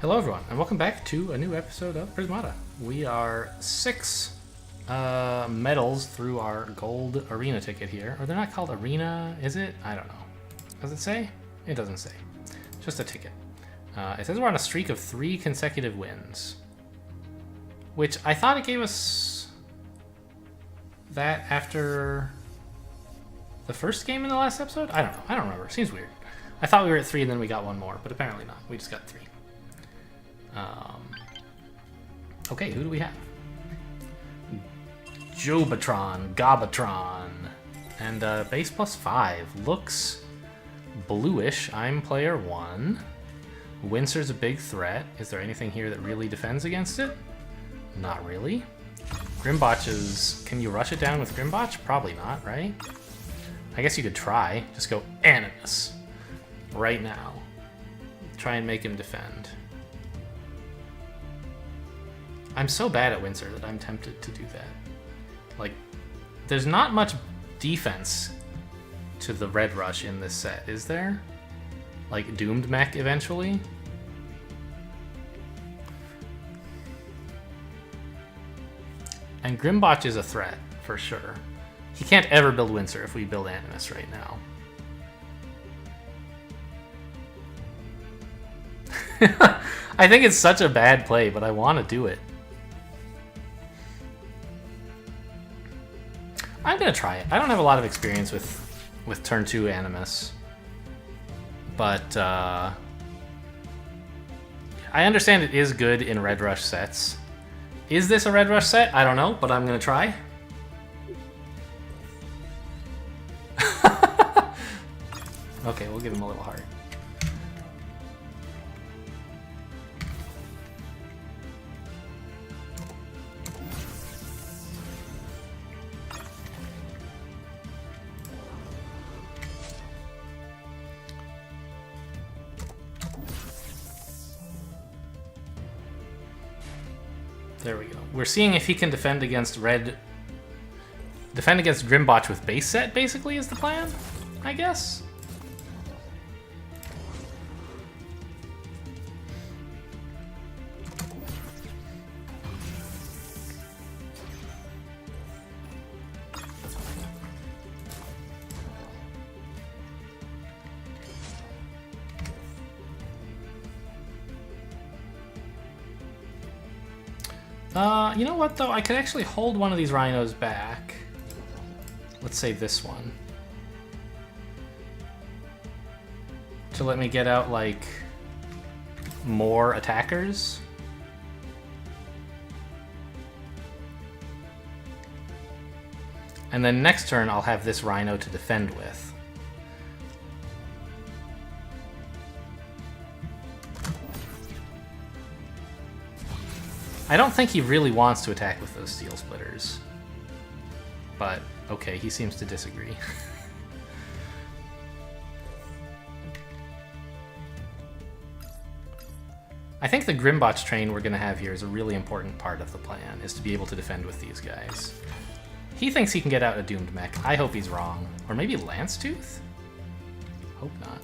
Hello everyone, and welcome back to a new episode of Prismata. We are 6 medals through our gold arena ticket here. Or they're not called arena, is it? I don't know. Does it say? It doesn't say. It's just a ticket. It says we're on a streak of 3 consecutive wins. Which I thought it gave us that after the first game in the last episode? I don't know. I don't remember. Seems weird. I thought we were at 3 and then we got one more, but apparently not. We just got 3. Okay, who do we have? Jobatron, Gobatron, and base +5. Looks bluish. I'm player 1. Wincer's a big threat. Is there anything here that really defends against it? Not really. Grimbotch is... Can you rush it down with Grimbotch? Probably not, right? I guess you could try. Just go Animus. Right now. Try and make him defend. I'm so bad at Windsor that I'm tempted to do that. Like, there's not much defense to the Red Rush in this set, is there? Like, Doomed Mech eventually? And Grimbotch is a threat, for sure. He can't ever build Windsor if we build Animus right now. I think it's such a bad play, but I want to do it. I'm gonna try it. I don't have a lot of experience with turn 2 Animus, but I understand it is good in Red Rush sets. Is this a Red Rush set? I don't know, but I'm gonna try. Okay, we'll give him a little heart. There we go. We're seeing if he can defend against red... Defend against Grimbotch with base set, basically, is the plan, I guess? You know what, though? I could actually hold one of these rhinos back. Let's say this one. To let me get out, like, more attackers. And then next turn, I'll have this rhino to defend with. I don't think he really wants to attack with those steel splitters. But, okay, he seems to disagree. I think the Grimbotch train we're going to have here is a really important part of the plan, is to be able to defend with these guys. He thinks he can get out a Doomed Mech. I hope he's wrong. Or maybe Lance Tooth? Hope not.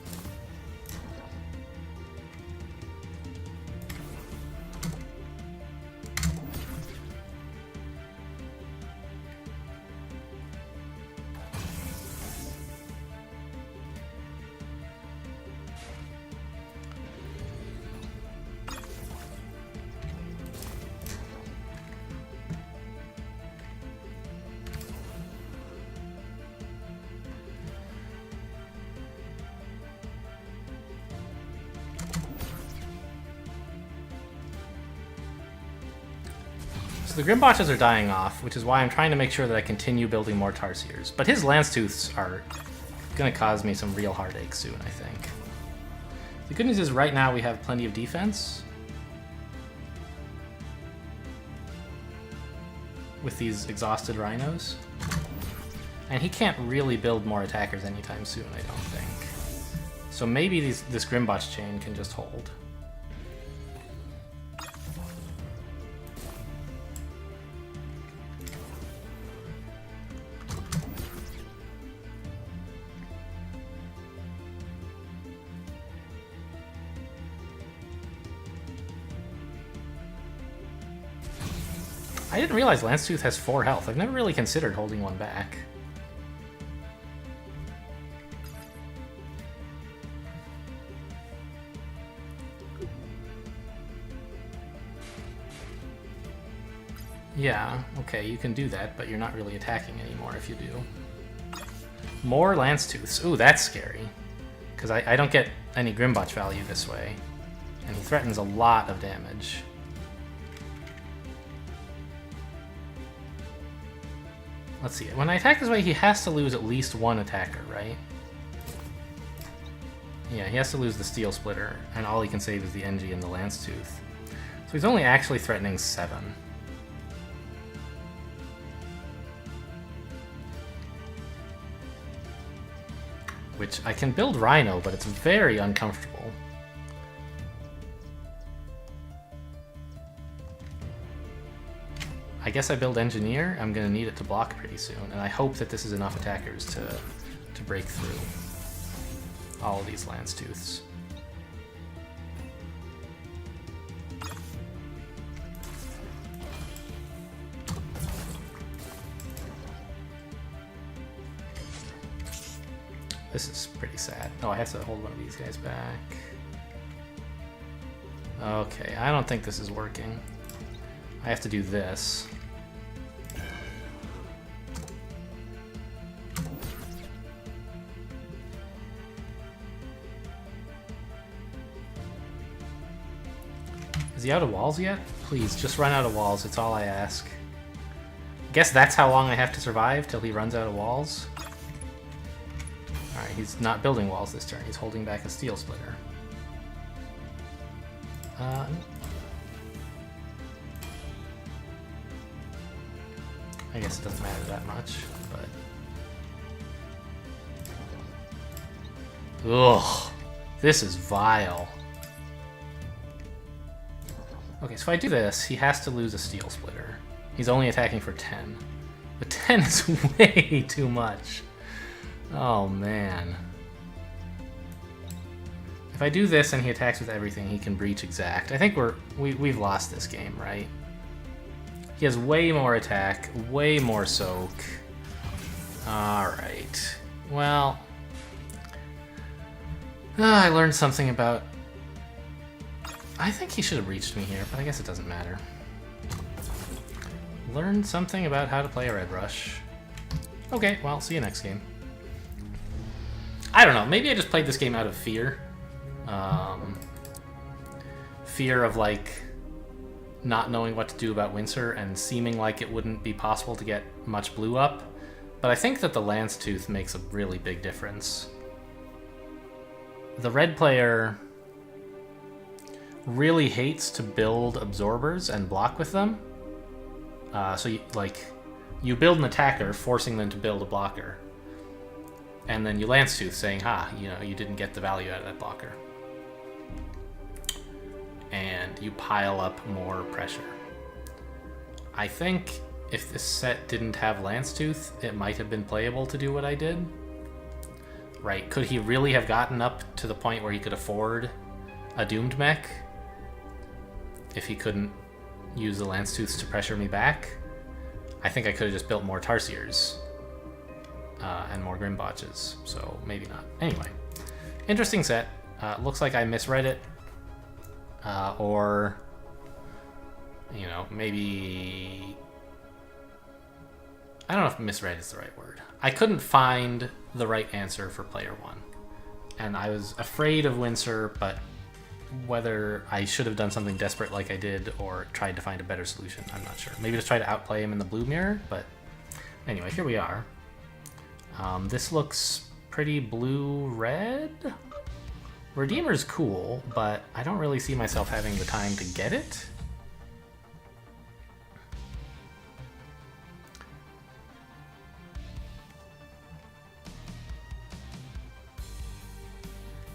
The Grimbotches are dying off, which is why I'm trying to make sure that I continue building more Tarsiers. But his Lance Tooths are going to cause me some real heartache soon, I think. The good news is right now we have plenty of defense with these exhausted rhinos. And he can't really build more attackers anytime soon, I don't think. So maybe this Grimbotch chain can just hold. I didn't realize Lance-Tooth has 4 health. I've never really considered holding one back. Yeah, okay, you can do that, but you're not really attacking anymore if you do. More Lance-Tooths. Ooh, that's scary. Because I don't get any Grimbotch value this way. And he threatens a lot of damage. Let's see. When I attack this way, he has to lose at least one attacker, right? Yeah, he has to lose the Steel Splitter, and all he can save is the NG and the Lance-Tooth. So he's only actually threatening 7. Which I can build Rhino, but it's very uncomfortable. I guess I build Engineer. I'm going to need it to block pretty soon, and I hope that this is enough attackers to break through all of these Lance-Tooths. This is pretty sad. Oh, I have to hold one of these guys back. Okay, I don't think this is working. I have to do this. Is he out of walls yet? Please, just run out of walls. It's all I ask. Guess that's how long I have to survive, till he runs out of walls. Alright, he's not building walls this turn. He's holding back a Steel Splitter. I guess it doesn't matter that much, but... Ugh, this is vile. Okay, so if I do this, he has to lose a Steel Splitter. He's only attacking for 10. But 10 is way too much. Oh, man. If I do this and he attacks with everything, he can breach exact. I think we've lost this game, right? He has way more attack, way more soak. Alright. Well... I learned something about... I think he should have breached me here, but I guess it doesn't matter. Learned something about how to play a Red Rush. Okay, well, see you next game. I don't know, maybe I just played this game out of fear. Fear of, like, not knowing what to do about Windsor and seeming like it wouldn't be possible to get much blue up. But I think that the Lance-Tooth makes a really big difference. The red player really hates to build absorbers and block with them. So, you build an attacker, forcing them to build a blocker. And then you Lance-Tooth, saying, you didn't get the value out of that blocker. And you pile up more pressure. I think if this set didn't have Lance-Tooth, it might have been playable to do what I did. Right, could he really have gotten up to the point where he could afford a Doomed Mech if he couldn't use the Lance-Tooths to pressure me back? I think I could have just built more Tarsiers and more Grimbotches, so maybe not. Anyway, interesting set. Looks like I misread it. Or, maybe... I don't know if misread is the right word. I couldn't find the right answer for player 1. And I was afraid of Windsor, but whether I should have done something desperate like I did or tried to find a better solution, I'm not sure. Maybe just try to outplay him in the blue mirror, but anyway, here we are. This looks pretty blue-red? Redeemer's cool, but I don't really see myself having the time to get it.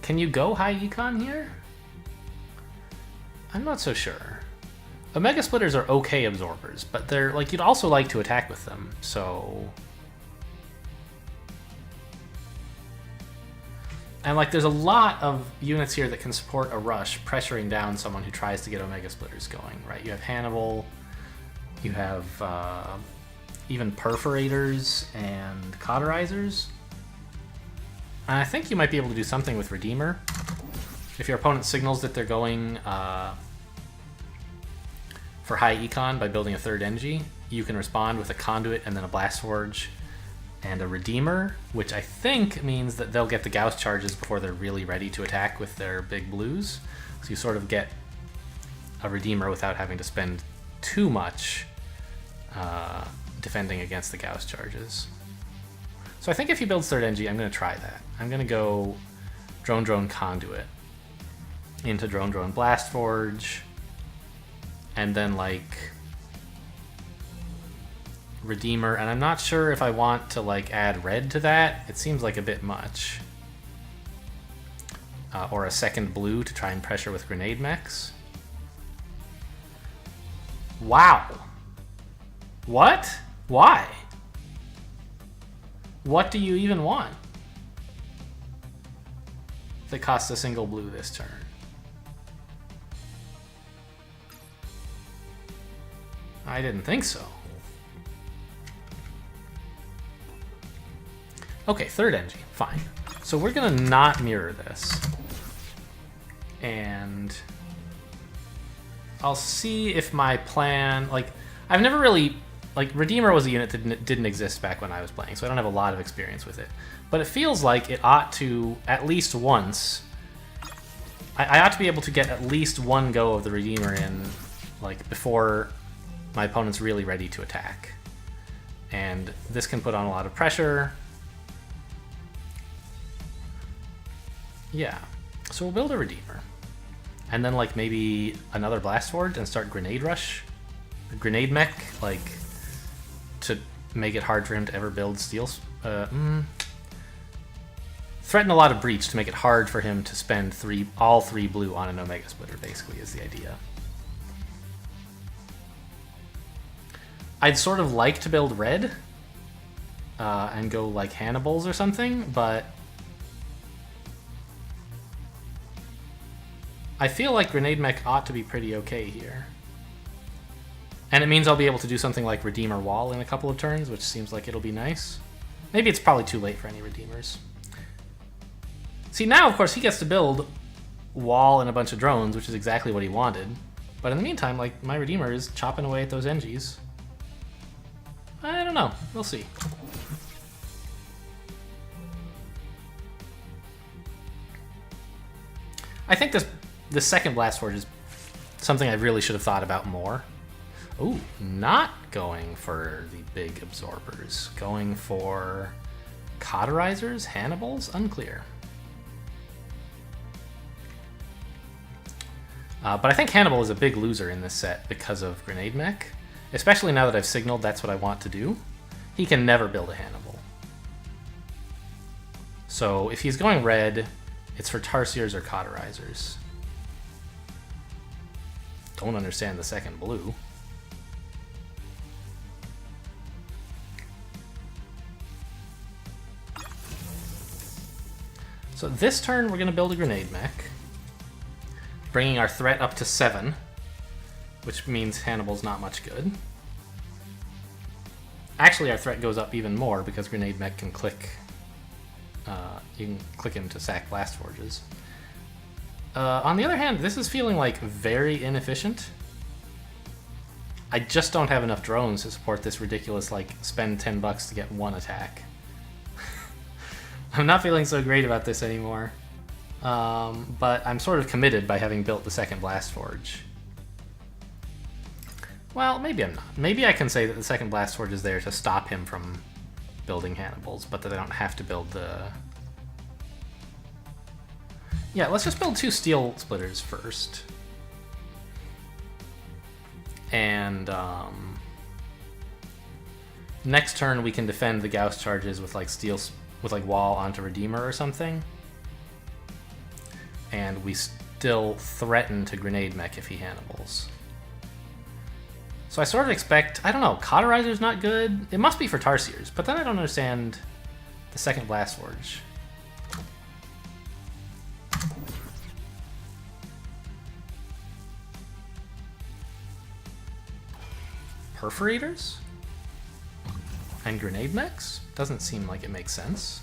Can you go high econ here? I'm not so sure. Omega Splitters are okay absorbers, but they're like, you'd also like to attack with them, so... And like, there's a lot of units here that can support a rush, pressuring down someone who tries to get Omega Splitters going, right? You have Hannibal, You have even perforators and cauterizers. And I think you might be able to do something with Redeemer. If your opponent signals that they're going for high econ by building a third Engie, you can respond with a Conduit and then a Blast Forge and a Redeemer, which I think means that they'll get the Gauss charges before they're really ready to attack with their big blues. So you sort of get a Redeemer without having to spend too much defending against the Gauss charges. So I think if he builds third Engie, I'm going to try that. I'm going to go Drone Conduit into Drone Blast Forge, and then like Redeemer, and I'm not sure if I want to like add red to that. It seems like a bit much. Or a second blue to try and pressure with grenade mechs. Wow. What? Why? What do you even want that costs a single blue this turn? I didn't think so. Okay, third Engie, fine. So we're gonna not mirror this. And I'll see if my plan, like, I've never really, like, Redeemer was a unit that didn't exist back when I was playing, so I don't have a lot of experience with it. But it feels like it ought to, at least once, I ought to be able to get at least one go of the Redeemer in, like, before my opponent's really ready to attack. And this can put on a lot of pressure. Yeah, so we'll build a Redeemer. And then, like, maybe another Blast Forge and start Grenade Rush. A Grenade Mech, like, to make it hard for him to ever build steel. Threaten a lot of breach to make it hard for him to spend all three blue on an Omega Splitter, basically, is the idea. I'd sort of like to build red and go, like, Hannibals or something, but I feel like Grenade Mech ought to be pretty okay here. And it means I'll be able to do something like Redeemer Wall in a couple of turns, which seems like it'll be nice. Maybe it's probably too late for any Redeemers. See, now, of course, he gets to build Wall and a bunch of drones, which is exactly what he wanted. But in the meantime, like, my Redeemer is chopping away at those Engies. I don't know. We'll see. I think the second Blast Forge is something I really should have thought about more. Ooh, not going for the big absorbers. Going for cauterizers, Hannibals? Unclear. But I think Hannibal is a big loser in this set because of Grenade Mech. Especially now that I've signaled that's what I want to do. He can never build a Hannibal. So if he's going red, it's for Tarsiers or cauterizers. Don't understand the second blue. So this turn we're going to build a Grenade Mech, bringing our threat up to 7, which means Hannibal's not much good. Actually, our threat goes up even more because Grenade Mech can click. You can click him to sack Blast Forges. On the other hand, this is feeling like very inefficient. I just don't have enough drones to support this ridiculous, like, spend 10 bucks to get one attack. I'm not feeling so great about this anymore. But I'm sort of committed by having built the second Blast Forge. Well, maybe I'm not. Maybe I can say that the second Blast Forge is there to stop him from building Hannibals, but that I don't have to build the... Yeah, let's just build 2 Steel Splitters first. And next turn we can defend the Gauss charges with like Wall onto Redeemer or something. And we still threaten to Grenade Mech if he Hannibals. So I sort of expect, I don't know, Cauterizer's not good. It must be for Tarsiers, but then I don't understand the second Blast Forge. perforators? And grenade mechs? Doesn't seem like it makes sense.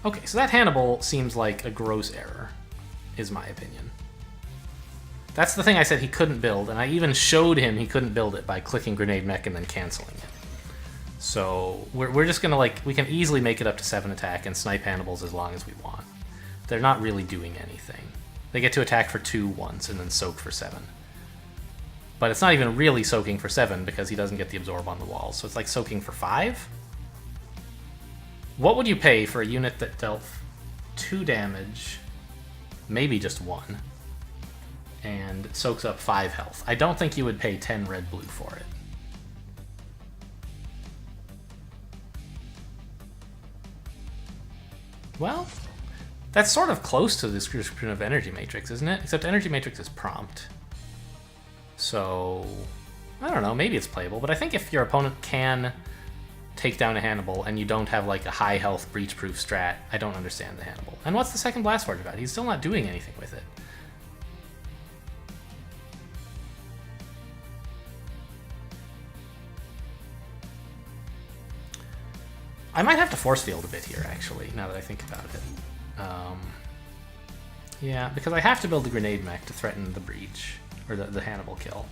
Okay, so that Hannibal seems like a gross error, is my opinion. That's the thing I said he couldn't build, and I even showed him he couldn't build it by clicking grenade mech and then canceling it. So we're just gonna, like, we can easily make it up to 7 attack and snipe Hannibals as long as we want. They're not really doing anything. They get to attack for 2 once and then soak for 7. But it's not even really soaking for 7 because he doesn't get the absorb on the walls. So it's like soaking for 5? What would you pay for a unit that dealt 2 damage, maybe just 1, and soaks up 5 health? I don't think you would pay 10 red-blue for it. Well, that's sort of close to the description of Energy Matrix, isn't it? Except Energy Matrix is prompt. So, I don't know, maybe it's playable, but I think if your opponent can take down a Hannibal and you don't have like a high health breach-proof strat, I don't understand the Hannibal. And what's the second Blast Forge about? He's still not doing anything with it. I might have to force field a bit here, actually, now that I think about it. Yeah, because I have to build the grenade mech to threaten the breach, or the Hannibal kill.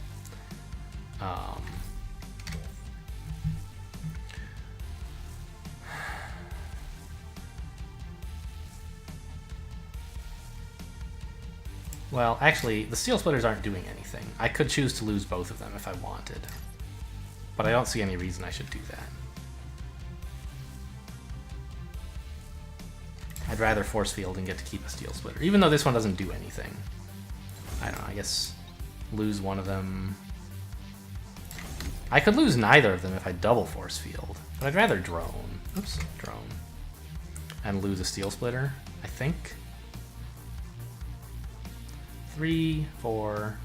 Well, actually, the Steel Splitters aren't doing anything. I could choose to lose both of them if I wanted, but I don't see any reason I should do that. I'd rather force field and get to keep a Steel Splitter, even though this one doesn't do anything. I don't know, I guess lose one of them. I could lose neither of them if I double force field, but I'd rather drone. Oops, drone. And lose a Steel Splitter, I think. 3, 4,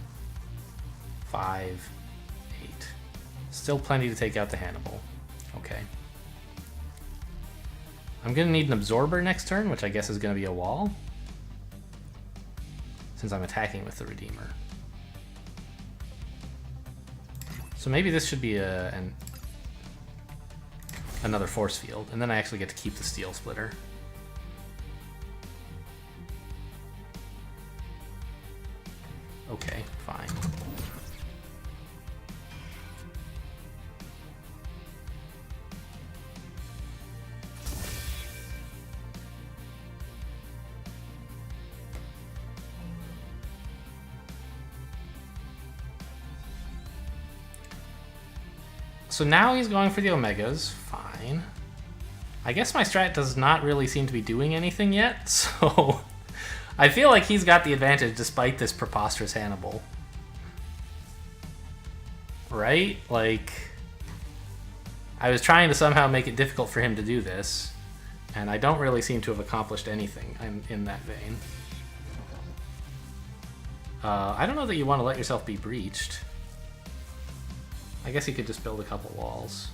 5, 8. Still plenty to take out the Hannibal. Okay. I'm going to need an Absorber next turn, which I guess is going to be a wall, since I'm attacking with the Redeemer. So maybe this should be another force field, and then I actually get to keep the Steel Splitter. Okay, fine. So now he's going for the Omegas, fine. I guess my strat does not really seem to be doing anything yet, so I feel like he's got the advantage despite this preposterous Hannibal. Right? Like, I was trying to somehow make it difficult for him to do this, and I don't really seem to have accomplished anything in that vein. I don't know that you want to let yourself be breached. I guess you could just build a couple walls.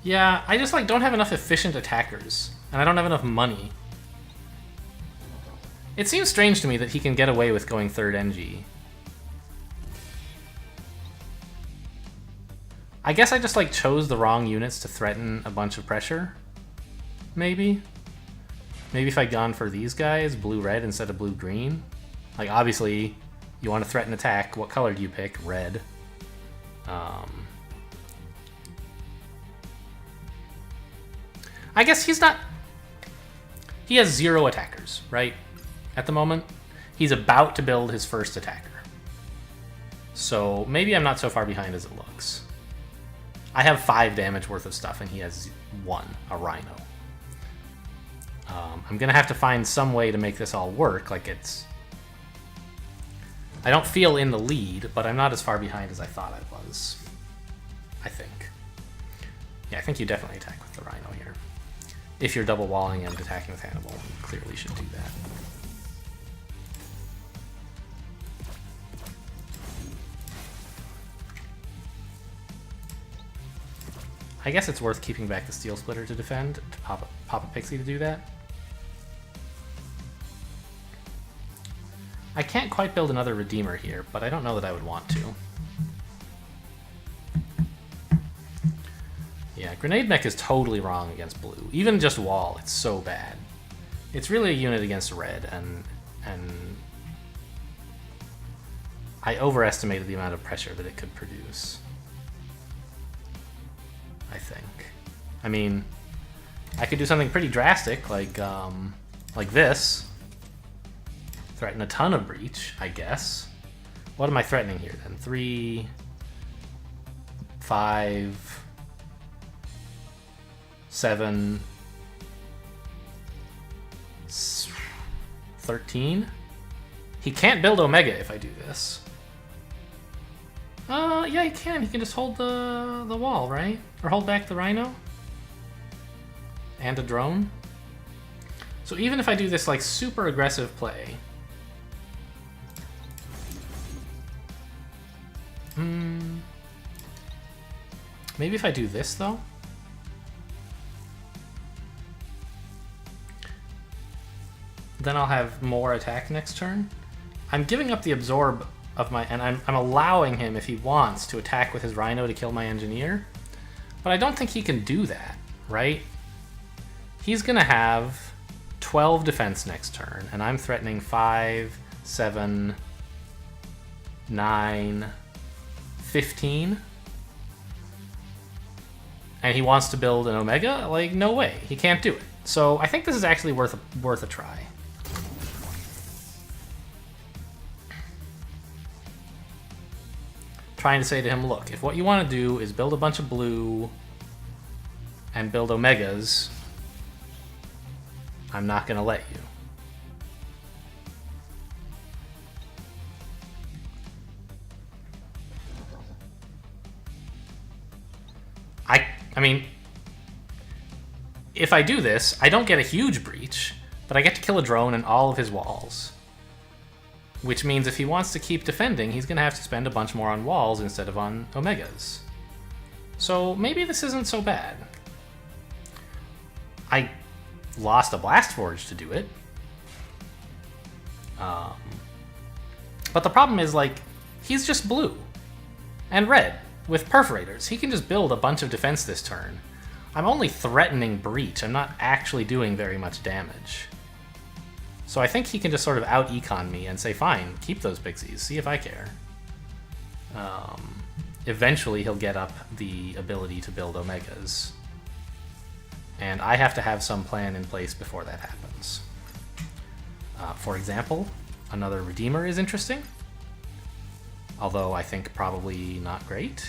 Yeah, I just like don't have enough efficient attackers, and I don't have enough money. It seems strange to me that he can get away with going 3rd NG. I guess I just like chose the wrong units to threaten a bunch of pressure. Maybe. Maybe if I'd gone for these guys, blue-red instead of blue-green. Like, obviously, you want to threaten attack. What color do you pick? Red. I guess he's not... He has 0 attackers, right? At the moment. He's about to build his first attacker. So maybe I'm not so far behind as it looks. I have 5 damage worth of stuff, and he has 1, a Rhino. I'm going to have to find some way to make this all work. Like, it's... I don't feel in the lead, but I'm not as far behind as I thought I was. I think. Yeah, I think you definitely attack with the Rhino here. If you're double walling and attacking with Hannibal, you clearly should do that. I guess it's worth keeping back the Steel Splitter to defend, to pop a Pixie to do that. I can't quite build another Redeemer here, but I don't know that I would want to. Yeah, Grenade Mech is totally wrong against blue. Even just wall, it's so bad. It's really a unit against red, and I overestimated the amount of pressure that it could produce. I think. I mean, I could do something pretty drastic, like this. Threaten a ton of breach, I guess. What am I threatening here then? 3, 5, 7, 13? He can't build Omega if I do this. Yeah, he can. He can just hold the wall, right? Or hold back the Rhino. And a drone. So even if I do this, like, super aggressive play... Maybe if I do this, though? Then I'll have more attack next turn. I'm giving up the absorb of my... And I'm allowing him, if he wants, to attack with his Rhino to kill my Engineer. But I don't think he can do that, right? He's going to have 12 defense next turn, and I'm threatening 5, 7, 9, 15. And he wants to build an Omega? Like, no way. He can't do it. So I think this is actually worth a try. Trying to say to him, look, if what you want to do is build a bunch of blue and build Omegas, I'm not going to let you. I mean, if I do this, I don't get a huge breach, but I get to kill a drone and all of his walls. Which means if he wants to keep defending, he's going to have to spend a bunch more on walls instead of on Omegas. So maybe this isn't so bad. I lost a Blast Forge to do it. But the problem is, like, he's just blue and red with perforators. He can just build a bunch of defense this turn. I'm only threatening breach. I'm not actually doing very much damage. So I think he can just sort of out-econ me and say, fine, keep those pixies, see if I care. Eventually he'll get up the ability to build Omegas. And I have to have some plan in place before that happens. For example, another Redeemer is interesting. Although I think probably not great.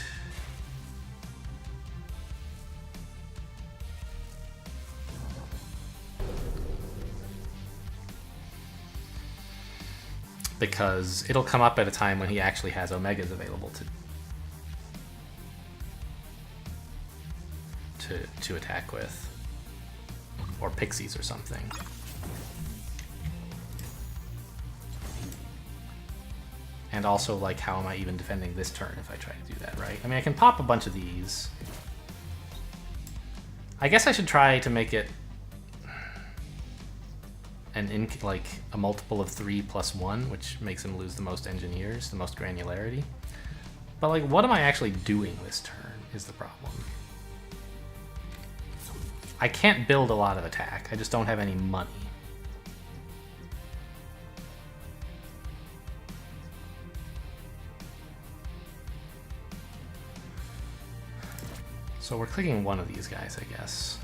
Because it'll come up at a time when he actually has Omegas available to attack with. Or Pixies or something. And also, like, how am I even defending this turn if I try to do that, right? I mean, I can pop a bunch of these. I guess I should try to make it like a multiple of 3 plus 1, which makes him lose the most engineers, the most granularity. But, like, what am I actually doing this turn is the problem. I can't build a lot of attack. I just don't have any money. So we're clicking one of these guys, I guess.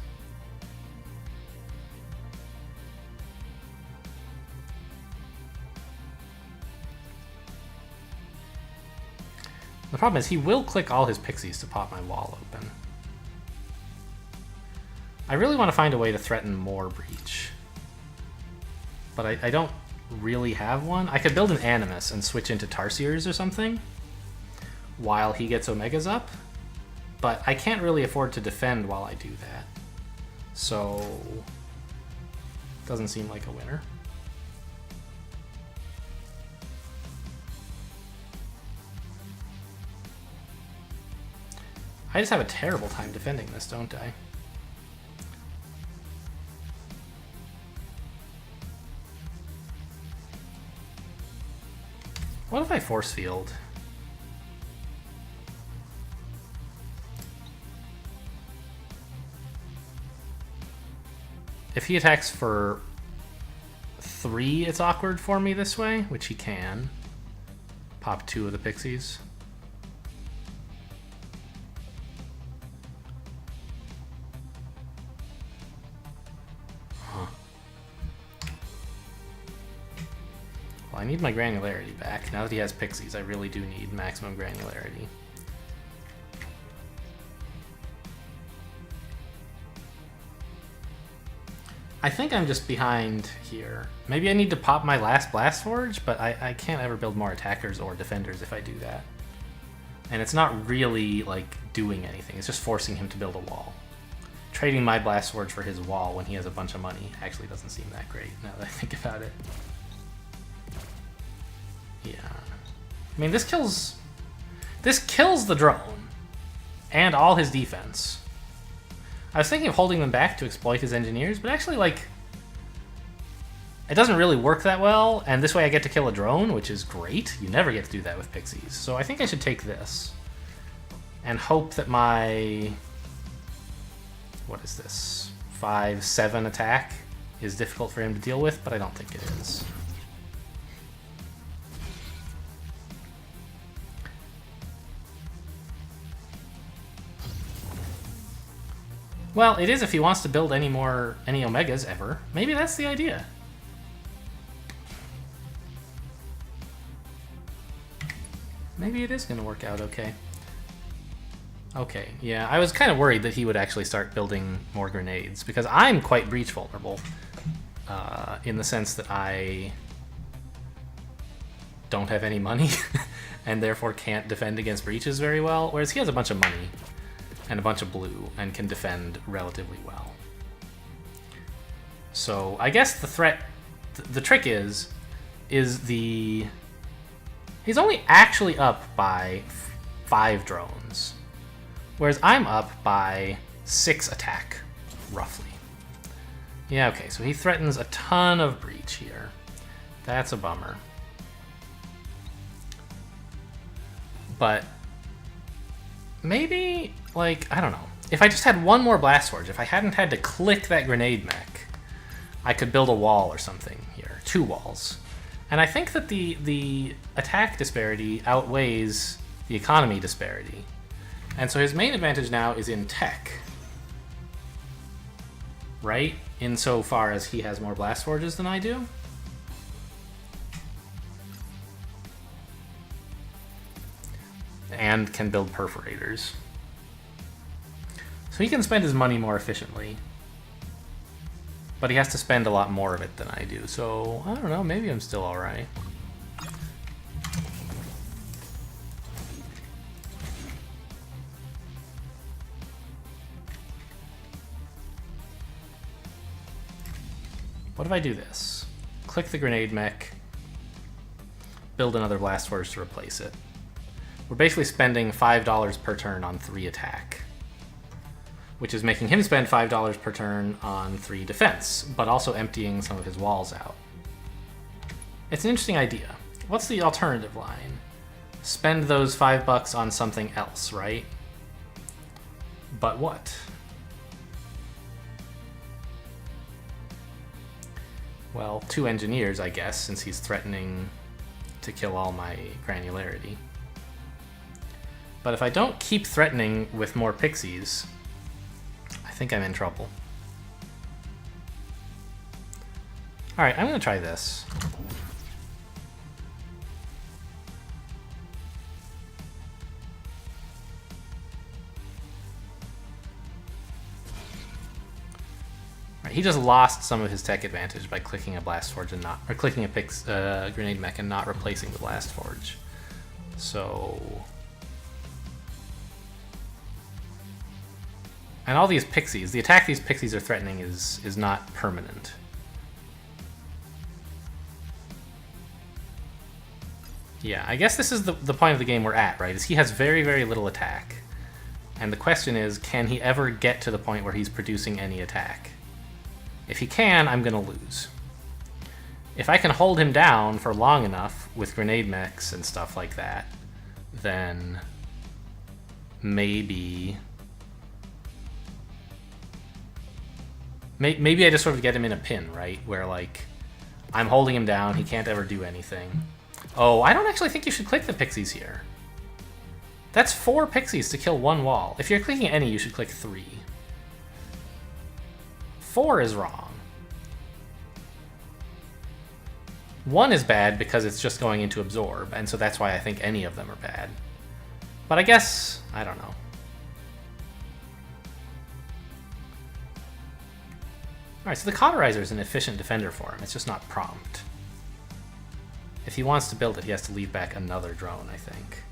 The problem is he will click all his pixies to pop my wall open. I really want to find a way to threaten more breach. But I don't really have one. I could build an Animus and switch into Tarsiers or something while he gets Omegas up. But I can't really afford to defend while I do that. So, doesn't seem like a winner. I just have a terrible time defending this, don't I? What if I force field? If he attacks for 3, it's awkward for me this way, which he can. Pop 2 of the pixies. Huh. Well, I need my granularity back. Now that he has pixies, I really do need maximum granularity. I think I'm just behind here. Maybe I need to pop my last Blast Forge, but I can't ever build more attackers or defenders if I do that. And it's not really, like, doing anything. It's just forcing him to build a wall. Trading my Blast Forge for his wall when he has a bunch of money actually doesn't seem that great, now that I think about it. Yeah. I mean, this kills the drone. And all his defense. I was thinking of holding them back to exploit his engineers, but actually, like, it doesn't really work that well, and this way I get to kill a drone, which is great. You never get to do that with pixies. So I think I should take this and hope that my, what is this, 5/7 attack is difficult for him to deal with, but I don't think it is. Well, it is if he wants to build any Omegas ever. Maybe that's the idea. Maybe it is going to work out okay. Okay, yeah, I was kind of worried that he would actually start building more grenades, because I'm quite breach vulnerable, in the sense that I don't have any money, and therefore can't defend against breaches very well, whereas he has a bunch of money and a bunch of blue, and can defend relatively well. So I guess the threat, the trick is he's only actually up by 5 drones, whereas I'm up by 6 attack, roughly. Yeah, okay, so he threatens a ton of breach here. That's a bummer. But maybe, like, I don't know. If I just had one more Blast Forge, if I hadn't had to click that grenade mech, I could build a wall or something here. 2 walls. And I think that the attack disparity outweighs the economy disparity. And so his main advantage now is in tech. Right? Insofar as he has more Blast Forges than I do. And can build perforators. So he can spend his money more efficiently. But he has to spend a lot more of it than I do. So, I don't know, maybe I'm still alright. What if I do this? Click the grenade mech, build another Blast Forge to replace it. We're basically spending $5 per turn on 3 attack, which is making him spend $5 per turn on 3 defense, but also emptying some of his walls out. It's an interesting idea. What's the alternative line? Spend those $5 on something else, right? But what? Well, 2 engineers, I guess, since he's threatening to kill all my granularity. But if I don't keep threatening with more pixies, I think I'm in trouble. Alright, I'm going to try this. Right, he just lost some of his tech advantage by clicking a Blast Forge and not, or clicking a grenade mech and not replacing the Blast Forge. So... And all these pixies, the attack these pixies are threatening is not permanent. Yeah, I guess this is the point of the game we're at, right? Is he has very, very little attack. And the question is, can he ever get to the point where he's producing any attack? If he can, I'm going to lose. If I can hold him down for long enough with grenade mechs and stuff like that, then maybe I just sort of get him in a pin, right? Where, like, I'm holding him down, he can't ever do anything. Oh, I don't actually think you should click the pixies here. That's 4 pixies to kill 1 wall. If you're clicking any, you should click 3. 4 is wrong. 1 is bad because it's just going into absorb, and so that's why I think any of them are bad. But I guess, I don't know. Alright, so the Cauterizer is an efficient defender for him. It's just not prompt. If he wants to build it, he has to leave back another drone, I think.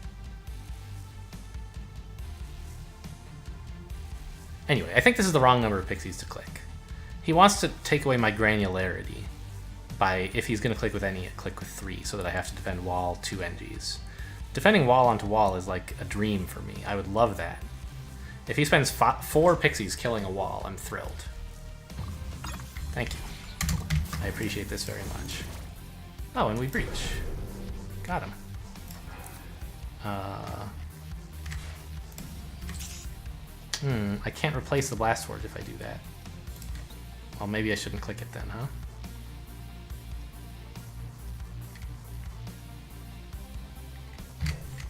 Anyway, I think this is the wrong number of pixies to click. He wants to take away my granularity by, if he's going to click with any, click with 3, so that I have to defend wall 2 NGs. Defending wall onto wall is like a dream for me. I would love that. If he spends 4 pixies killing a wall, I'm thrilled. Thank you. I appreciate this very much. Oh, and we breach. Got him. I can't replace the Blast Forge if I do that. Well, maybe I shouldn't click it then, huh?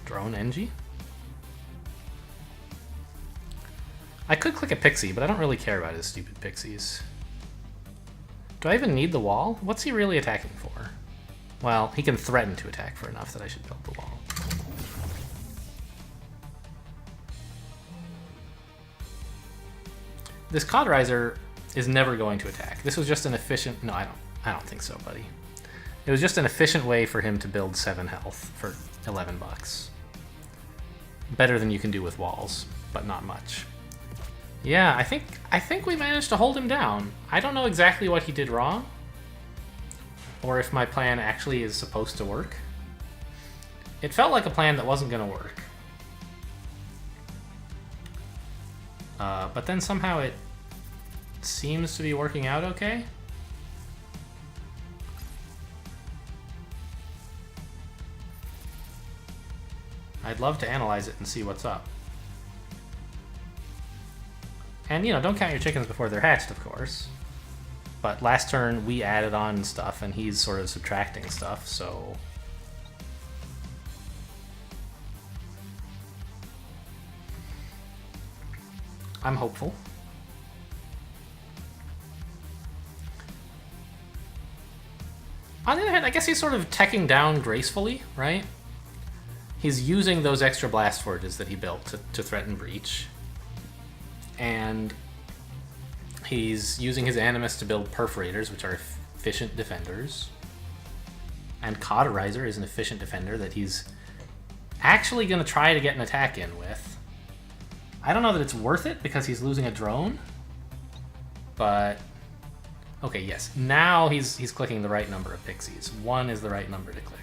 Drone NG? I could click a pixie, but I don't really care about his stupid pixies. Do I even need the wall? What's he really attacking for? Well, he can threaten to attack for enough that I should build the wall. This Cauterizer is never going to attack. This was just an efficient... No, I don't think so, buddy. It was just an efficient way for him to build 7 health for 11 bucks. Better than you can do with walls, but not much. Yeah, I think we managed to hold him down. I don't know exactly what he did wrong, or if my plan actually is supposed to work. It felt like a plan that wasn't going to work. But then somehow it seems to be working out okay. I'd love to analyze it and see what's up. And, you know, don't count your chickens before they're hatched, of course. But last turn, we added on stuff, and he's sort of subtracting stuff, so... I'm hopeful. On the other hand, I guess he's sort of teching down gracefully, right? He's using those extra blast forges that he built to threaten breach. And he's using his Animus to build perforators, which are efficient defenders. And Cauterizer is an efficient defender that he's actually going to try to get an attack in with. I don't know that it's worth it because he's losing a drone. But, okay, yes. Now he's clicking the right number of pixies. 1 is the right number to click.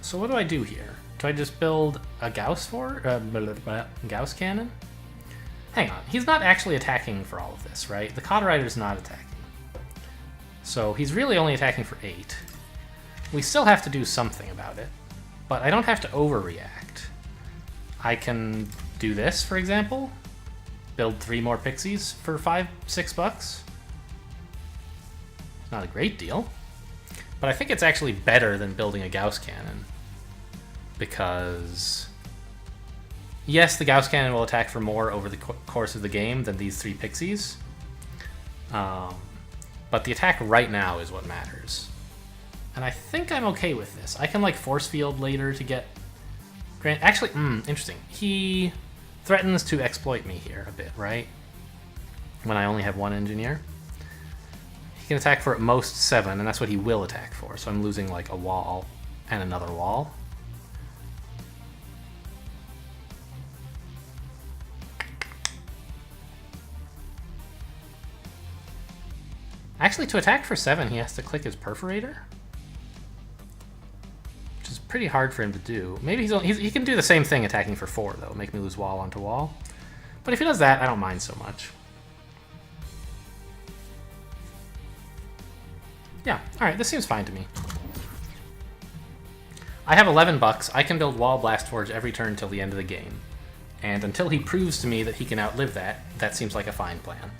So what do I do here? Do I just build a Gauss Gauss cannon? Hang on, he's not actually attacking for all of this, right? The Cauterider's not attacking. So he's really only attacking for 8. We still have to do something about it, but I don't have to overreact. I can do this, for example. Build 3 more pixies for $5-6 bucks. Not a great deal, but I think it's actually better than building a Gauss cannon. Because, yes, the Gauss cannon will attack for more over the course of the game than these 3 pixies. But the attack right now is what matters. And I think I'm okay with this. I can, like, force field later to get... Actually, interesting. He threatens to exploit me here a bit, right? When I only have 1 engineer. He can attack for at most 7, and that's what he will attack for. So I'm losing, like, a wall and another wall. Actually, to attack for 7, he has to click his perforator, which is pretty hard for him to do. Maybe he can do the same thing attacking for 4, though, make me lose wall onto wall. But if he does that, I don't mind so much. Yeah, alright, this seems fine to me. I have 11 bucks. I can build Wall Blast Forge every turn till the end of the game. And until he proves to me that he can outlive that, that seems like a fine plan.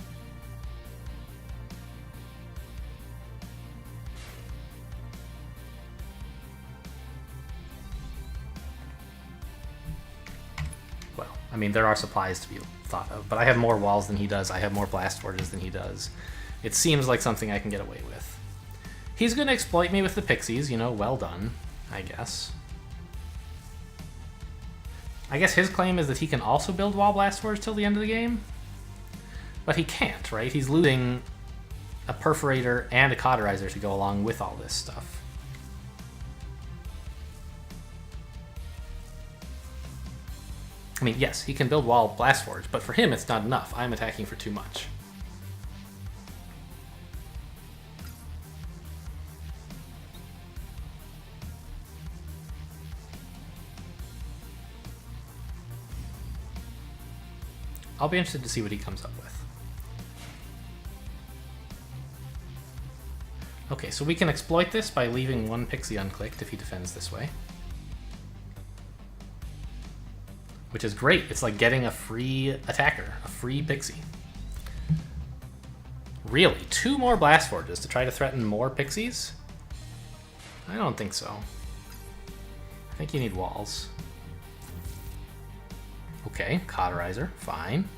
Well, I mean, there are supplies to be thought of, but I have more walls than he does. I have more Blast Forges than he does. It seems like something I can get away with. He's going to exploit me with the pixies, you know, well done, I guess. I guess his claim is that he can also build Wall Blast Forge till the end of the game. But he can't, right? He's losing a Perforator and a Cauterizer to go along with all this stuff. I mean, yes, he can build Wall Blast Forge, but for him it's not enough. I'm attacking for too much. I'll be interested to see what he comes up with. Okay, so we can exploit this by leaving one pixie unclicked if he defends this way. Which is great. It's like getting a free attacker, a free pixie. Really? 2 more Blast Forges to try to threaten more pixies? I don't think so. I think you need walls. Okay, Cauterizer, fine.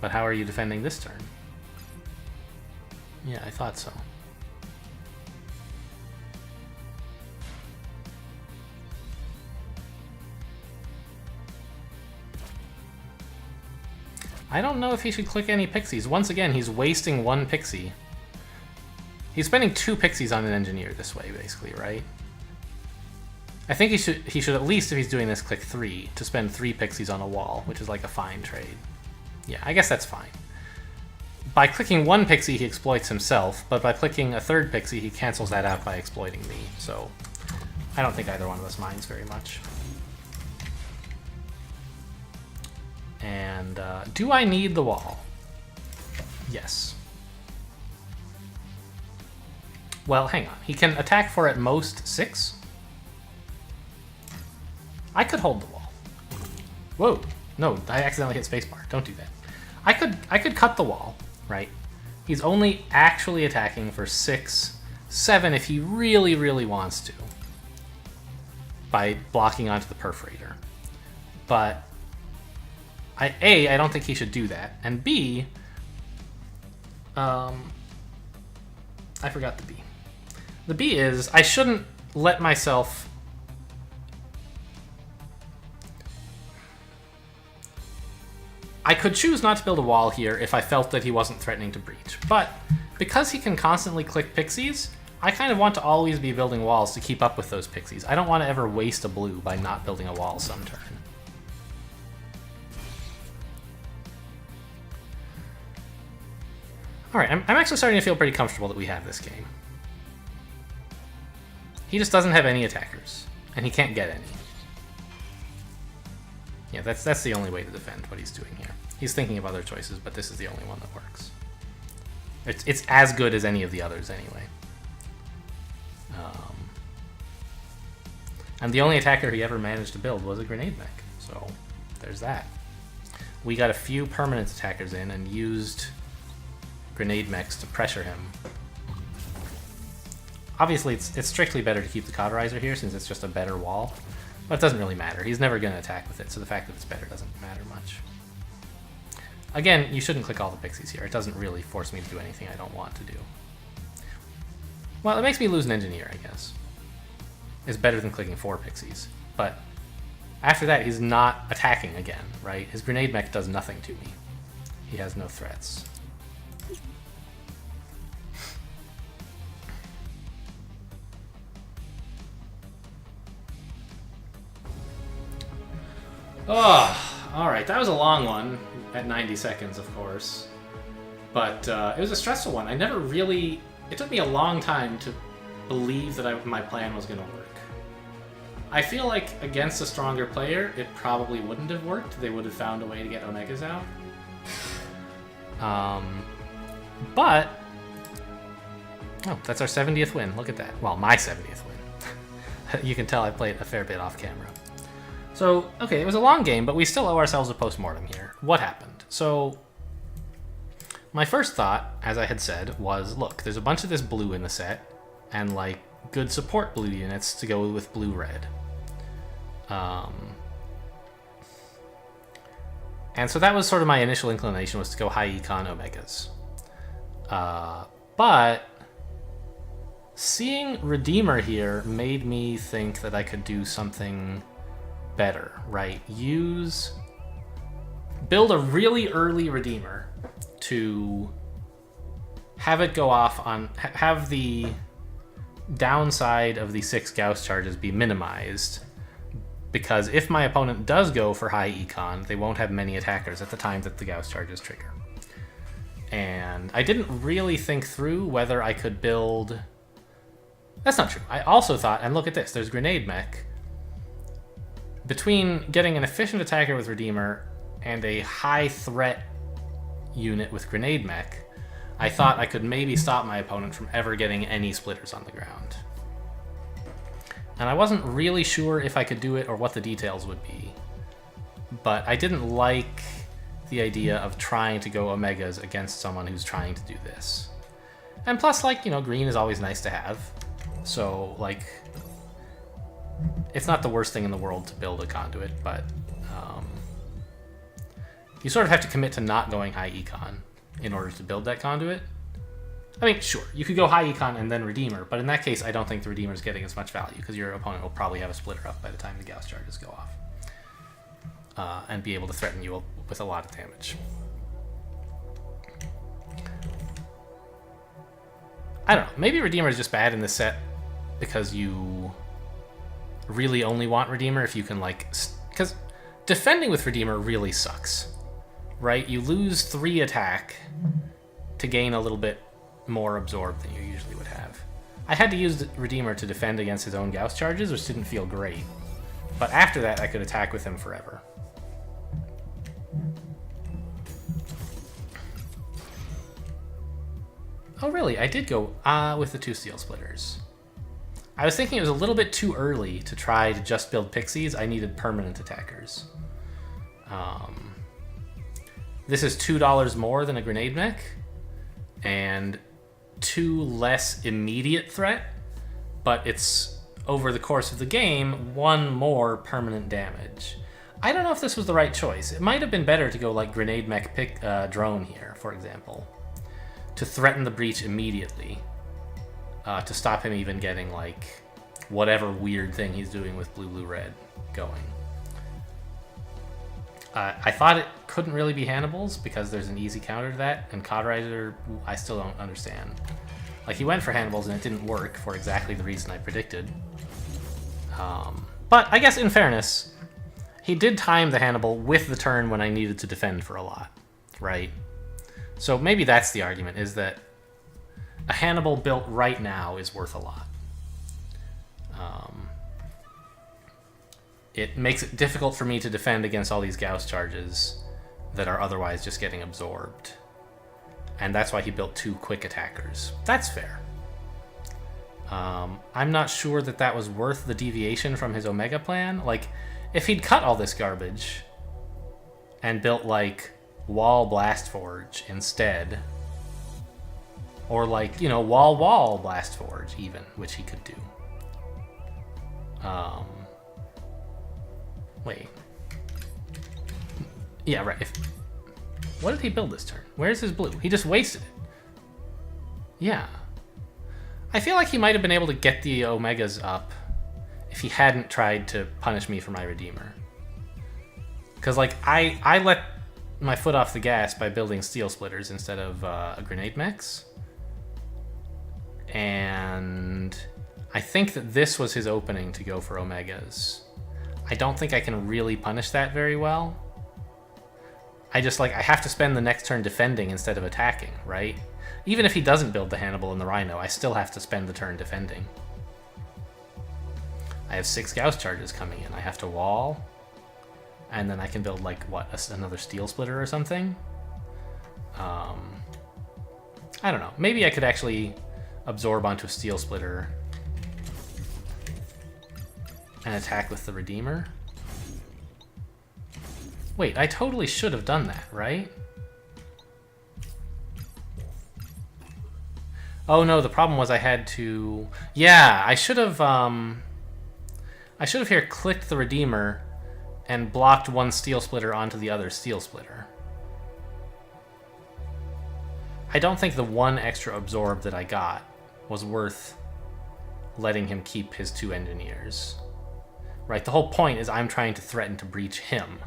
But how are you defending this turn? Yeah, I thought so. I don't know if he should click any pixies. Once again, he's wasting 1 pixie. He's spending 2 pixies on an engineer this way, basically, right? I think he should at least, if he's doing this, click 3 to spend 3 pixies on a wall, which is like a fine trade. Yeah, I guess that's fine. By clicking 1 pixie, he exploits himself, but by clicking a 3rd pixie, he cancels that out by exploiting me. So I don't think either one of us minds very much. And do I need the wall? Yes. Well, hang on. He can attack for at most 6? I could hold the wall. Whoa. No, I accidentally hit spacebar. Don't do that. I could cut the wall, right? He's only actually attacking for 6, 7 if he really, really wants to. By blocking onto the perforator. But A, I don't think he should do that. And B, I forgot the B. The B is, I shouldn't let myself... I could choose not to build a wall here if I felt that he wasn't threatening to breach. But because he can constantly click pixies, I kind of want to always be building walls to keep up with those pixies. I don't want to ever waste a blue by not building a wall some turn. Alright, I'm actually starting to feel pretty comfortable that we have this game. He just doesn't have any attackers, and he can't get any. Yeah, that's the only way to defend what he's doing here. He's thinking of other choices, but this is the only one that works. It's as good as any of the others anyway. And the only attacker he ever managed to build was a grenade mech, so there's that. We got a few permanent attackers in and used grenade mechs to pressure him. Obviously, it's strictly better to keep the Cauterizer here since it's just a better wall. But it doesn't really matter. He's never going to attack with it, so the fact that it's better doesn't matter much. Again, you shouldn't click all the pixies here. It doesn't really force me to do anything I don't want to do. Well, it makes me lose an engineer, I guess. It's better than clicking 4 pixies. But after that, he's not attacking again, right? His grenade mech does nothing to me. He has no threats. Oh, alright, that was a long one, at 90 seconds, of course. But it was a stressful one. I never really... It took me a long time to believe that my plan was going to work. I feel like against a stronger player, it probably wouldn't have worked. They would have found a way to get Omegas out. But... Oh, that's our 70th win. Look at that. Well, my 70th win. You can tell I played a fair bit off camera. So, okay, it was a long game, but we still owe ourselves a post-mortem here. What happened? So... My first thought, as I had said, was, look, there's a bunch of this blue in the set, and, like, good support blue units to go with blue-red. And so that was sort of my initial inclination, was to go high econ Omegas. But seeing Redeemer here made me think that I could do something better, right? Build a really early Redeemer to have it go off on, have the downside of the 6 Gauss charges be minimized, because if my opponent does go for high econ, they won't have many attackers at the time that the Gauss charges trigger. And I didn't really think through whether I could build... That's not true. I also thought, and look at this, there's Grenade Mech. Between getting an efficient attacker with Redeemer and a high threat unit with Grenade Mech, I thought I could maybe stop my opponent from ever getting any splitters on the ground. And I wasn't really sure if I could do it or what the details would be. But I didn't like the idea of trying to go Omegas against someone who's trying to do this. And plus, like, you know, green is always nice to have. So, like, it's not the worst thing in the world to build a conduit, but you sort of have to commit to not going high econ in order to build that conduit. I mean, sure, you could go high econ and then Redeemer, but in that case, I don't think the Redeemer is getting as much value, because your opponent will probably have a splitter up by the time the Gauss charges go off. And be able to threaten you with a lot of damage. I don't know, maybe Redeemer is just bad in this set because you really only want Redeemer if you can, like... Because defending with Redeemer really sucks, right? You lose 3 attack to gain a little bit more absorb than you usually would have. I had to use Redeemer to defend against his own Gauss charges, which didn't feel great. But after that, I could attack with him forever. Oh, really? I did go with the 2 Steel Splitters. I was thinking it was a little bit too early to try to just build Pixies. I needed permanent attackers. This is $2 more than a Grenade Mech, and 2 less immediate threat, but it's, over the course of the game, 1 more permanent damage. I don't know if this was the right choice. It might have been better to go like Grenade Mech Drone here, for example, to threaten the breach immediately, to stop him even getting, like, whatever weird thing he's doing with blue-blue-red going. I thought it couldn't really be Hannibal's because there's an easy counter to that, and Cauterizer, I still don't understand. Like, he went for Hannibal's and it didn't work for exactly the reason I predicted. But I guess in fairness, he did time the Hannibal with the turn when I needed to defend for a lot, right? So maybe that's the argument, is that a Hannibal built right now is worth a lot. It makes it difficult for me to defend against all these Gauss charges that are otherwise just getting absorbed. And that's why he built 2 quick attackers. That's fair. I'm not sure that that was worth the deviation from his Omega plan. Like, if he'd cut all this garbage and built, like, Wall Blast Forge instead, or, like, you know, Wall Blast Forge even, which he could do. Wait. Yeah, right. What did he build this turn? Where's his blue? He just wasted it. Yeah. I feel like he might have been able to get the Omegas up if he hadn't tried to punish me for my Redeemer. Because, like, I let my foot off the gas by building Steel Splitters instead of Grenade Mechs. And I think that this was his opening to go for Omegas. I don't think I can really punish that very well. I have to spend the next turn defending instead of attacking, right? Even if he doesn't build the Hannibal and the Rhino, I still have to spend the turn defending. I have 6 Gauss charges coming in. I have to wall, and then I can build, like, what, another Steel Splitter or something? I don't know. Maybe I could actually absorb onto a Steel Splitter and attack with the Redeemer. Wait, I totally should have done that, right? Oh no, the problem was I had to... Yeah, I should have here clicked the Redeemer and blocked one Steel Splitter onto the other Steel Splitter. I don't think the one extra absorb that I got was worth letting him keep his 2 Engineers. Right, the whole point is I'm trying to threaten to breach him.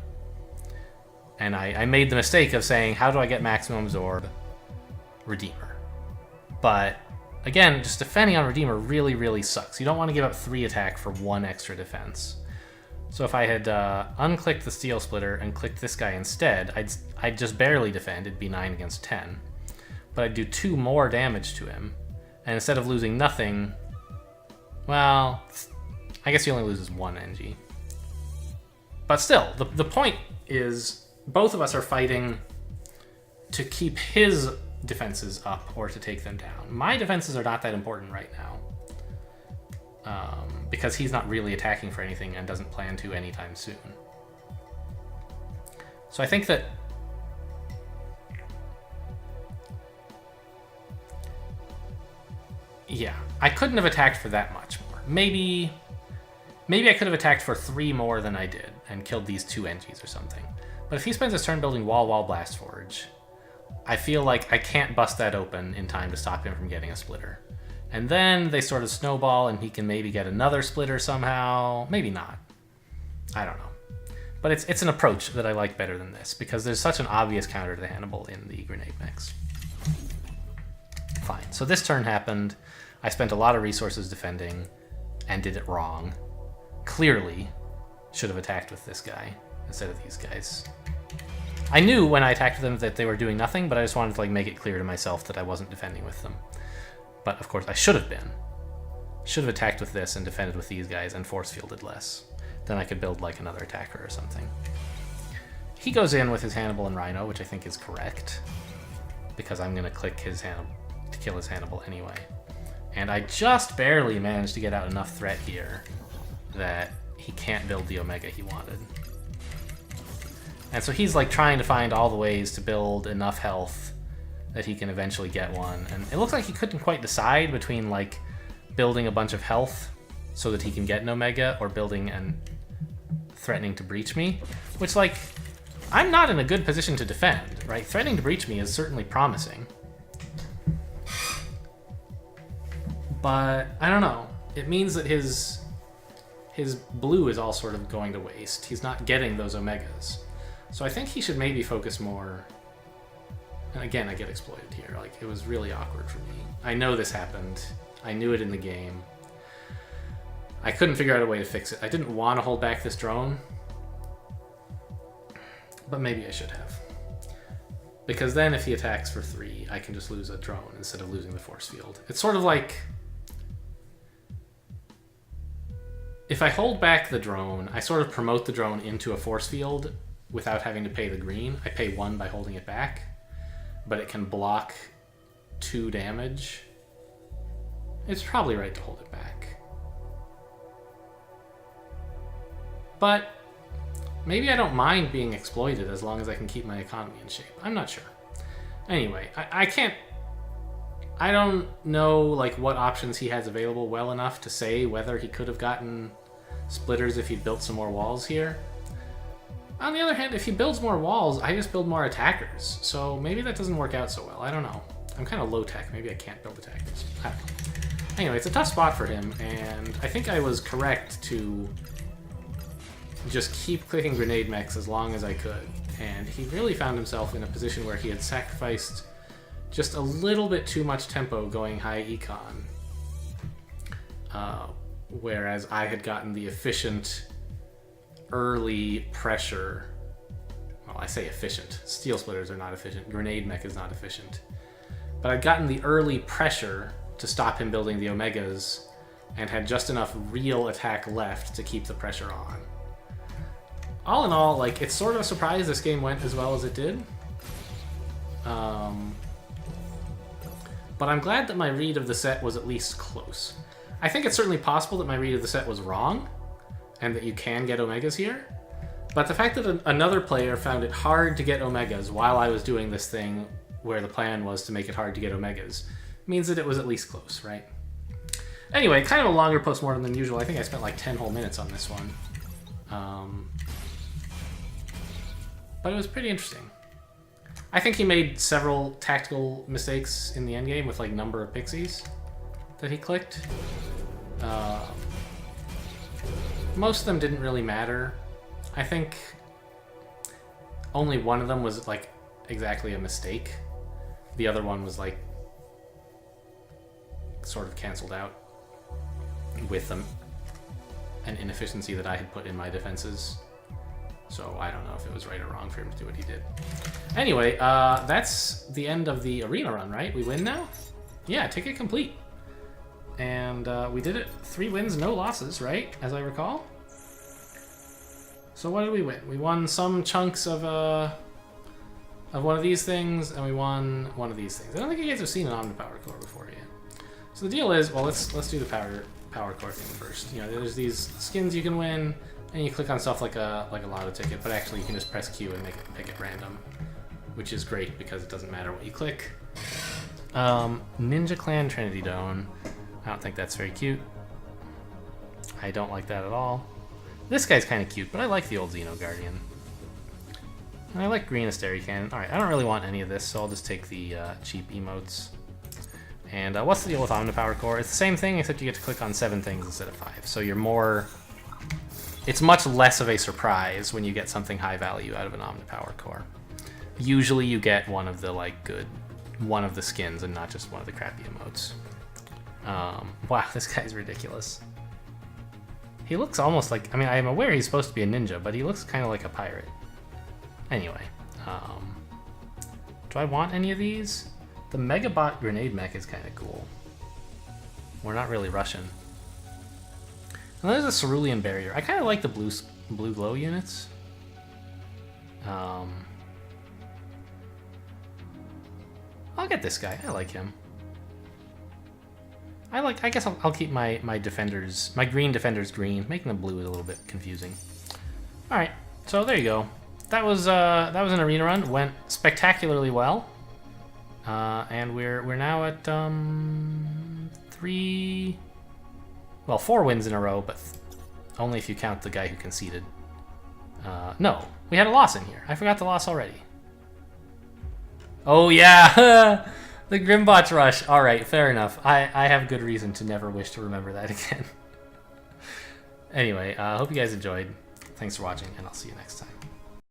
And I made the mistake of saying, how do I get maximum absorb? Redeemer. But, again, just defending on Redeemer really, really sucks. You don't want to give up 3 attack for 1 extra defense. So if I had unclicked the Steel Splitter and clicked this guy instead, I'd just barely defend. It'd be 9 against 10. But I'd do 2 more damage to him. And instead of losing nothing... Well, I guess he only loses 1 NG. But still, the point is... Both of us are fighting to keep his defenses up or to take them down. My defenses are not that important right now. Because he's not really attacking for anything and doesn't plan to anytime soon. So I think that... Yeah, I couldn't have attacked for that much more. Maybe I could have attacked for 3 more than I did and killed these 2 NGs or something. But if he spends his turn building Wall Blast Forge, I feel like I can't bust that open in time to stop him from getting a splitter. And then they sort of snowball and he can maybe get another splitter somehow. Maybe not. I don't know. But it's an approach that I like better than this because there's such an obvious counter to the Hannibal in the grenade mix. Fine. So this turn happened. I spent a lot of resources defending and did it wrong. Clearly should have attacked with this guy instead of these guys. I knew when I attacked them that they were doing nothing, but I just wanted to make it clear to myself that I wasn't defending with them. But of course I should have been. Should have attacked with this and defended with these guys and force fielded less. Then I could build like another attacker or something. He goes in with his Hannibal and Rhino, which I think is correct. Because I'm gonna click his Hannibal to kill his Hannibal anyway. And I just barely managed to get out enough threat here that he can't build the Omega he wanted. And so he's like trying to find all the ways to build enough health that he can eventually get one. And it looks like he couldn't quite decide between like building a bunch of health so that he can get an Omega or building and threatening to breach me, which like I'm not in a good position to defend, right? Threatening to breach me is certainly promising. But I don't know. It means that his blue is all sort of going to waste. He's not getting those Omegas. So I think he should maybe focus more... And again, I get exploited here. Like, it was really awkward for me. I know this happened. I knew it in the game. I couldn't figure out a way to fix it. I didn't want to hold back this drone. But maybe I should have. Because then if he attacks for 3, I can just lose a drone instead of losing the force field. It's sort of like... If I hold back the drone, I sort of promote the drone into a force field without having to pay the green. I pay 1 by holding it back, but it can block 2 damage. It's probably right to hold it back. But maybe I don't mind being exploited as long as I can keep my economy in shape. I'm not sure. Anyway, I don't know like what options he has available well enough to say whether he could have gotten splitters if he'd built some more walls here. On the other hand, if he builds more walls, I just build more attackers. So maybe that doesn't work out so well. I don't know. I'm kind of low tech. Maybe I can't build attackers. I don't know. Anyway, it's a tough spot for him, and I think I was correct to just keep clicking grenade mechs as long as I could. And he really found himself in a position where he had sacrificed just a little bit too much tempo going high econ. Whereas I had gotten the efficient early pressure. Well, I say efficient. Steel splitters are not efficient. Grenade mech is not efficient. But I'd gotten the early pressure to stop him building the Omegas and had just enough real attack left to keep the pressure on. All in all, like, it's sort of a surprise this game went as well as it did. But I'm glad that my read of the set was at least close. I think it's certainly possible that my read of the set was wrong, and that you can get Omegas here. But the fact that another player found it hard to get Omegas while I was doing this thing where the plan was to make it hard to get Omegas means that it was at least close, right? Anyway, kind of a longer postmortem than usual. I think I spent like 10 whole minutes on this one. But it was pretty interesting. I think he made several tactical mistakes in the endgame with like number of pixies that he clicked. Most of them didn't really matter. I think only one of them was like exactly a mistake. The other one was like sort of canceled out with an inefficiency that I had put in my defenses. So I don't know if it was right or wrong for him to do what he did. Anyway, that's the end of the arena run, right? We win now? Yeah, ticket complete. And we did it. 3 wins, no losses, right? As I recall. So what did we win? We won some chunks of one of these things, and we won one of these things. I don't think you guys have seen an Omnipower core before yet. So the deal is, well, let's do the power core thing first. You know, there's these skins you can win, and you click on stuff like a lotto ticket, but actually you can just press Q and pick it random, which is great because it doesn't matter what you click. Ninja Clan Trinity Dome. I don't think that's very cute. I don't like that at all. This guy's kind of cute, but I like the old Xeno Guardian. And I like Green Asteri Cannon. Alright, I don't really want any of this, so I'll just take the cheap emotes. And what's the deal with Omnipower Core? It's the same thing, except you get to click on 7 things instead of 5. So you're more... It's much less of a surprise when you get something high value out of an Omnipower Core. Usually you get one of the, like, one of the skins and not just one of the crappy emotes. Wow, this guy's ridiculous. He looks almost like... I mean, I'm aware he's supposed to be a ninja, but he looks kind of like a pirate. Anyway, do I want any of these? The Megabot Grenade Mech is kind of cool. We're not really Russian. And there's a Cerulean Barrier. I kind of like the blue glow units. I'll get this guy. I like him. I guess I'll keep my defenders, my green defenders green. Making the blue is a little bit confusing. All right, so there you go. That was an arena run. Went spectacularly well. And we're now at 4 wins in a row, but only if you count the guy who conceded. No, we had a loss in here. I forgot the loss already. Oh yeah, the Grimbotch Rush. All right, fair enough. I have good reason to never wish to remember that again. Anyway, I hope you guys enjoyed. Thanks for watching, and I'll see you next time.